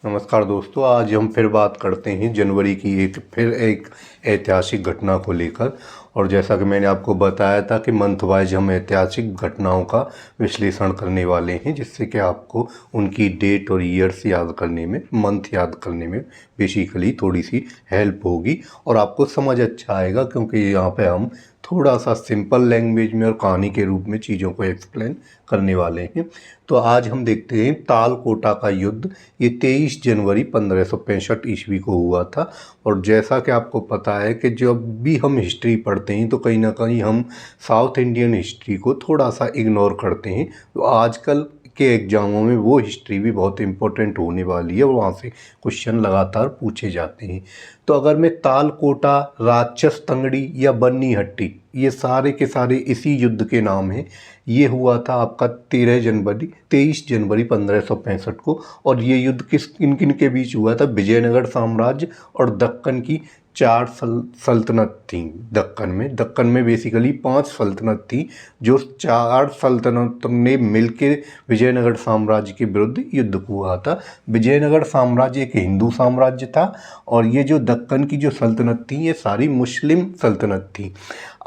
नमस्कार दोस्तों, आज हम फिर बात करते हैं जनवरी की एक ऐतिहासिक घटना को लेकर। और जैसा कि मैंने आपको बताया था कि मंथ वाइज हम ऐतिहासिक घटनाओं का विश्लेषण करने वाले हैं, जिससे कि आपको उनकी डेट और ईयर्स याद करने में, मंथ याद करने में बेसिकली थोड़ी सी हेल्प होगी और आपको समझ अच्छा आएगा, क्योंकि यहाँ पे हम थोड़ा सा सिंपल लैंग्वेज में और कहानी के रूप में चीज़ों को एक्सप्लेन करने वाले हैं। तो आज हम देखते हैं तालकोटा का युद्ध। ये 23 जनवरी 1565 ईस्वी को हुआ था। और जैसा कि आपको पता है कि जब भी हम हिस्ट्री पढ़ते हैं तो कहीं ना कहीं हम साउथ इंडियन हिस्ट्री को थोड़ा सा इग्नोर करते हैं। तो आजकल के एग्ज़ामों में वो हिस्ट्री भी बहुत इम्पोर्टेंट होने वाली है और वहाँ से क्वेश्चन लगातार पूछे जाते हैं। तो अगर मैं तालकोटा, राक्षस तंगड़ी या बन्नी हट्टी, ये सारे के सारे इसी युद्ध के नाम हैं। ये हुआ था आपका 23 जनवरी 1565 को। और ये युद्ध किन किन के बीच हुआ था? विजयनगर साम्राज्य और दक्कन की 4 सल्तनत थी। दक्कन में बेसिकली 5 सल्तनत थी, जो 4 सल्तनत ने मिलकर विजयनगर साम्राज्य के विरुद्ध युद्ध हुआ था। विजयनगर साम्राज्य एक हिंदू साम्राज्य था और ये जो दक्कन की जो सल्तनत थी ये सारी मुस्लिम सल्तनत थी।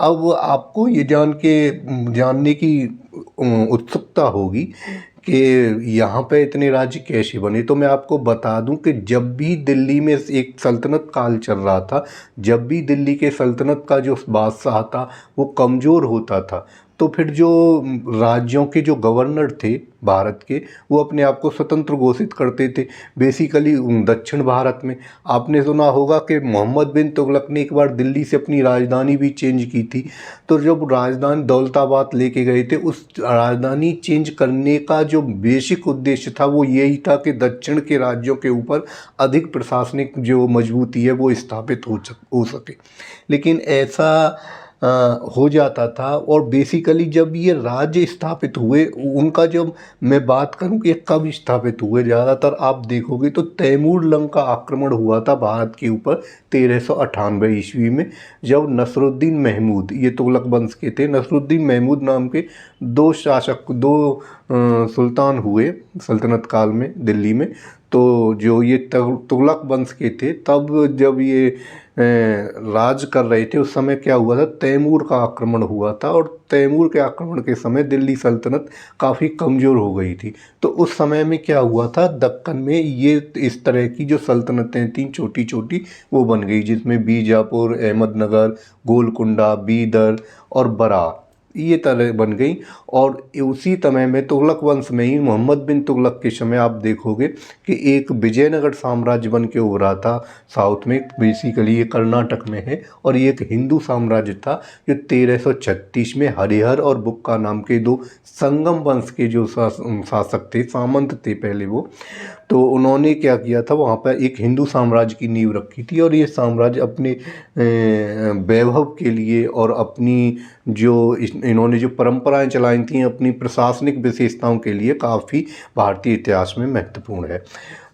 अब आपको ये जानने की उत्सुकता होगी कि यहाँ पे इतने राज्य कैसे बने। तो मैं आपको बता दूं कि जब भी दिल्ली में एक सल्तनत काल चल रहा था, जब भी दिल्ली के सल्तनत का जो बादशाह था वो कमज़ोर होता था, तो फिर जो राज्यों के जो गवर्नर थे भारत के, वो अपने आप को स्वतंत्र घोषित करते थे। बेसिकली दक्षिण भारत में आपने सुना होगा कि मोहम्मद बिन तुगलक ने एक बार दिल्ली से अपनी राजधानी भी चेंज की थी। तो जब राजधानी दौलताबाद लेके गए थे, उस राजधानी चेंज करने का जो बेसिक उद्देश्य था वो यही था कि दक्षिण के राज्यों के ऊपर अधिक प्रशासनिक जो मजबूती है वो स्थापित हो सके। लेकिन ऐसा हो जाता था। और बेसिकली जब ये राज्य स्थापित हुए, उनका जब मैं बात करूं कि कब स्थापित हुए, ज़्यादातर आप देखोगे तो तैमूर लंग का आक्रमण हुआ था भारत के ऊपर 1398 ईस्वी में, जब नसरुद्दीन महमूद, ये तुगलक वंश के थे, नसरुद्दीन महमूद नाम के दो सुल्तान हुए सल्तनत काल में दिल्ली में। तो जो ये तुगलक वंश के थे, तब जब ये राज कर रहे थे, उस समय क्या हुआ था, तैमूर का आक्रमण हुआ था। और तैमूर के आक्रमण के समय दिल्ली सल्तनत काफ़ी कमज़ोर हो गई थी। तो उस समय में क्या हुआ था, दक्कन में ये इस तरह की जो सल्तनतें थीं छोटी छोटी, वो बन गई, जिसमें बीजापुर, अहमदनगर, गोलकुंडा, बीदर और बरार, ये तरह बन गई। और उसी समय में तुगलक वंश में ही मोहम्मद बिन तुगलक के समय आप देखोगे कि एक विजयनगर साम्राज्य बन के उभरा था साउथ में, बेसिकली ये कर्नाटक में है। और ये एक हिंदू साम्राज्य था जो 1336 में हरिहर और बुक्का नाम के दो संगम वंश के जो शासक थे, सामंत थे पहले वो, तो उन्होंने क्या किया था, वहाँ पर एक हिंदू साम्राज्य की नींव रखी थी। और ये साम्राज्य अपने वैभव के लिए और अपनी जो इन्होंने जो परंपराएं चलाई थी, अपनी प्रशासनिक विशेषताओं के लिए काफ़ी भारतीय इतिहास में महत्वपूर्ण है।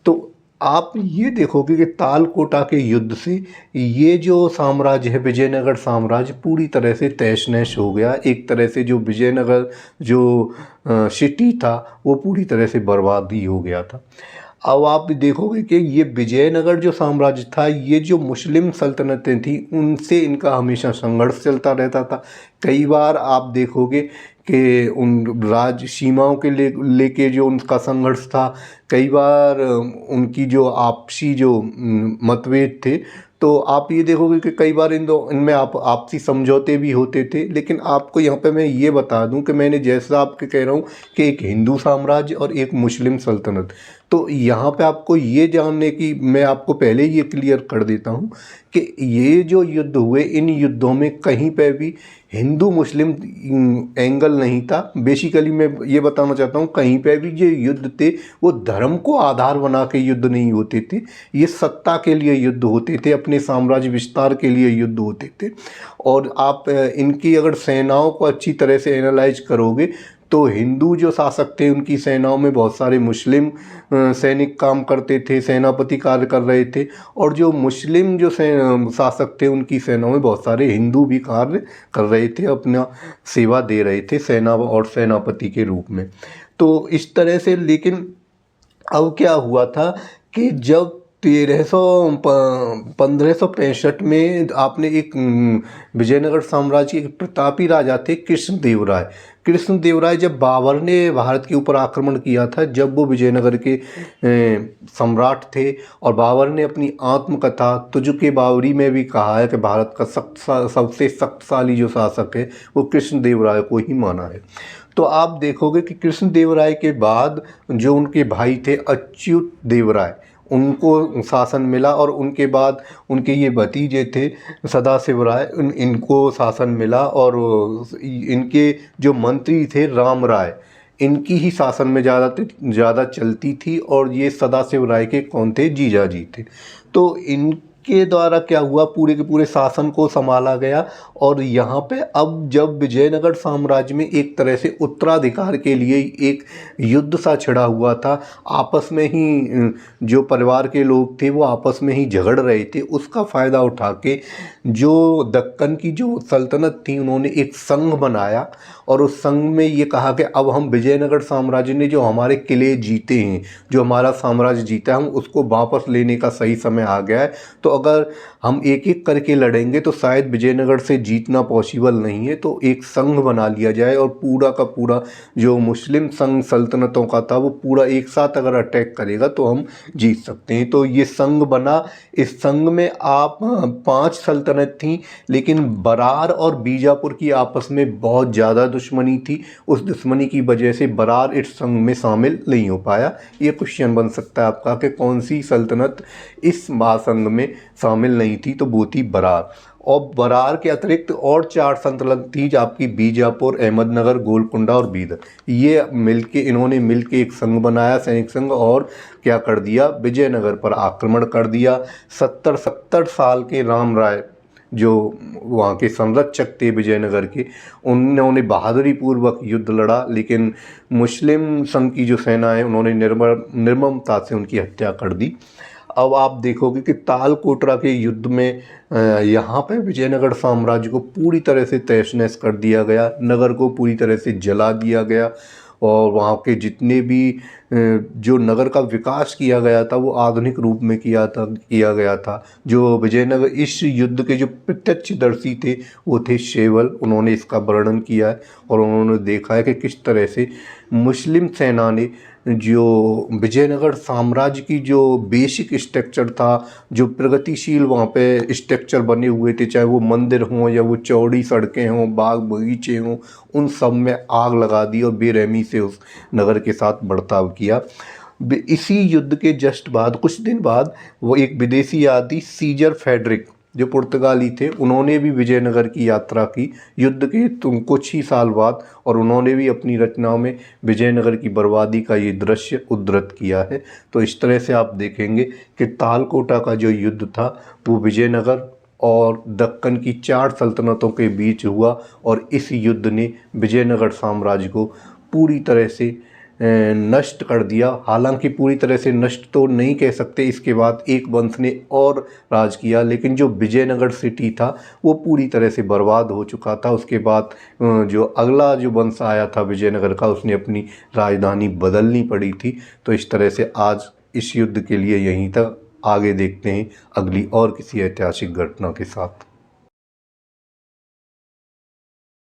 तो आप ये देखोगे कि तालकोटा के युद्ध से ये जो साम्राज्य है, विजयनगर साम्राज्य, पूरी तरह से तहस नहस हो गया। एक तरह से जो विजयनगर जो सिटी था वो पूरी तरह से बर्बाद ही हो गया था। अब आप देखोगे कि ये विजयनगर जो साम्राज्य था, ये जो मुस्लिम सल्तनतें थी उनसे इनका हमेशा संघर्ष चलता रहता था। कई बार आप देखोगे कि उन राज सीमाओं के लेके जो उनका संघर्ष था, कई बार उनकी जो आपसी जो मतभेद थे, तो आप ये देखोगे कि कई बार इनमें आपसी समझौते भी होते थे। लेकिन आपको यहाँ पे मैं ये बता दूं कि मैंने जैसा आपके कह रहा हूँ कि एक हिंदू साम्राज्य और एक मुस्लिम सल्तनत, तो यहाँ पे आपको ये जानने की, मैं आपको पहले ये क्लियर कर देता हूँ कि ये जो युद्ध हुए, इन युद्धों में कहीं पे भी हिंदू मुस्लिम एंगल नहीं था। बेसिकली मैं ये बताना चाहता हूँ, कहीं पे भी जो युद्ध थे वो धर्म को आधार बना के युद्ध नहीं होते थे, ये सत्ता के लिए युद्ध होते थे, अपने साम्राज्य विस्तार के लिए युद्ध होते थे। और आप इनकी अगर सेनाओं को अच्छी तरह से एनालाइज करोगे तो हिंदू जो शासक थे उनकी सेनाओं में बहुत सारे मुस्लिम सैनिक काम करते थे, सेनापति कार्य कर रहे थे। और जो मुस्लिम जो शासक थे उनकी सेनाओं में बहुत सारे हिंदू भी कार्य कर रहे थे, अपना सेवा दे रहे थे सेना और सेनापति के रूप में। तो इस तरह से, लेकिन अब क्या हुआ था कि जब 1565 में आपने एक विजयनगर साम्राज्य के प्रतापी राजा थे कृष्णदेवराय। कृष्णदेवराय जब बाबर ने भारत के ऊपर आक्रमण किया था, जब वो विजयनगर के सम्राट थे, और बाबर ने अपनी आत्मकथा तुझके बावरी में भी कहा है कि भारत का सबसे शक्तिशाली जो शासक है वो कृष्णदेवराय को ही माना है। तो आप देखोगे कि कृष्णदेवराय के बाद जो उनके भाई थे अच्युत देवराय, उनको शासन मिला, और उनके बाद उनके ये भतीजे थे सदाशिव राय, इनको शासन मिला, और इनके जो मंत्री थे राम राय, इनकी ही शासन में ज़्यादा चलती थी, और ये सदाशिव राय के कौन थे, जीजा जी थे। तो इनके द्वारा क्या हुआ, पूरे के पूरे शासन को संभाला गया। और यहाँ पे अब जब विजयनगर साम्राज्य में एक तरह से उत्तराधिकार के लिए एक युद्ध सा छिड़ा हुआ था, आपस में ही जो परिवार के लोग थे वो आपस में ही झगड़ रहे थे, उसका फ़ायदा उठा के जो दक्कन की जो सल्तनत थी उन्होंने एक संघ बनाया, और उस संघ में ये कहा कि अब हम विजयनगर साम्राज्य ने जो हमारे किले जीते हैं, जो हमारा साम्राज्य जीता है, हम उसको वापस लेने का सही समय आ गया है। तो अगर हम एक एक करके लड़ेंगे तो शायद विजयनगर से जीतना पॉसिबल नहीं है, तो एक संघ बना लिया जाए, और पूरा का पूरा जो मुस्लिम संघ सल्तनतों का था वो पूरा एक साथ अगर अटैक करेगा तो हम जीत सकते हैं। तो ये संघ बना। इस संघ में आप 5 सल्तनत थीं, लेकिन बरार और बीजापुर की आपस में बहुत ज़्यादा दुश्मनी थी। उस दुश्मनी की वजह से बरार इस संघ में शामिल नहीं हो पाया। ये क्वेश्चन बन सकता है आपका कि कौन सी सल्तनत इस महासंघ में शामिल नहीं थी, तो वो थी बरार। और बरार के अतिरिक्त और 4 सल्तनत थी, जो आपकी बीजापुर, अहमदनगर, गोलकुंडा और बीदर। ये इन्होंने मिलके एक संघ बनाया, सैनिक संघ, और क्या कर दिया, विजयनगर पर आक्रमण कर दिया। 70 साल के राम राय जो वहाँ के संरक्षक थे विजयनगर के, उन्होंने बहादुरी पूर्वक युद्ध लड़ा, लेकिन मुस्लिम संघ की जो सेना है उन्होंने निर्ममता से उनकी हत्या कर दी। अब आप देखोगे कि तालकोटरा के युद्ध में यहाँ पे विजयनगर साम्राज्य को पूरी तरह से तहस नहस कर दिया गया, नगर को पूरी तरह से जला दिया गया, और वहाँ के जितने भी जो नगर का विकास किया गया था वो आधुनिक रूप में किया गया था। जो विजयनगर इस युद्ध के जो प्रत्यक्षदर्शी थे वो थे शेवल, उन्होंने इसका वर्णन किया है, और उन्होंने देखा है कि किस तरह से मुस्लिम सेना ने जो विजयनगर साम्राज्य की जो बेसिक स्ट्रक्चर था, जो प्रगतिशील वहाँ पे स्ट्रक्चर बने हुए थे, चाहे वो मंदिर हों या वो चौड़ी सड़कें हों, बाग बगीचे हों, उन सब में आग लगा दी और बेरहमी से उस नगर के साथ बर्ताव किया। इसी युद्ध के जस्ट बाद, कुछ दिन बाद, वो एक विदेशी आदि सीजर फेडरिक जो पुर्तगाली थे, उन्होंने भी विजयनगर की यात्रा की युद्ध के कुछ ही साल बाद, और उन्होंने भी अपनी रचनाओं में विजयनगर की बर्बादी का ये दृश्य उद्धृत किया है। तो इस तरह से आप देखेंगे कि तालकोटा का जो युद्ध था वो विजयनगर और दक्कन की 4 सल्तनतों के बीच हुआ, और इस युद्ध ने विजयनगर साम्राज्य को पूरी तरह से नष्ट कर दिया। हालांकि पूरी तरह से नष्ट तो नहीं कह सकते, इसके बाद एक वंश ने और राज किया, लेकिन जो विजयनगर सिटी था वो पूरी तरह से बर्बाद हो चुका था। उसके बाद जो अगला जो वंश आया था विजयनगर का, उसने अपनी राजधानी बदलनी पड़ी थी। तो इस तरह से आज इस युद्ध के लिए यहीं तक, आगे देखते हैं अगली और किसी ऐतिहासिक घटना के साथ।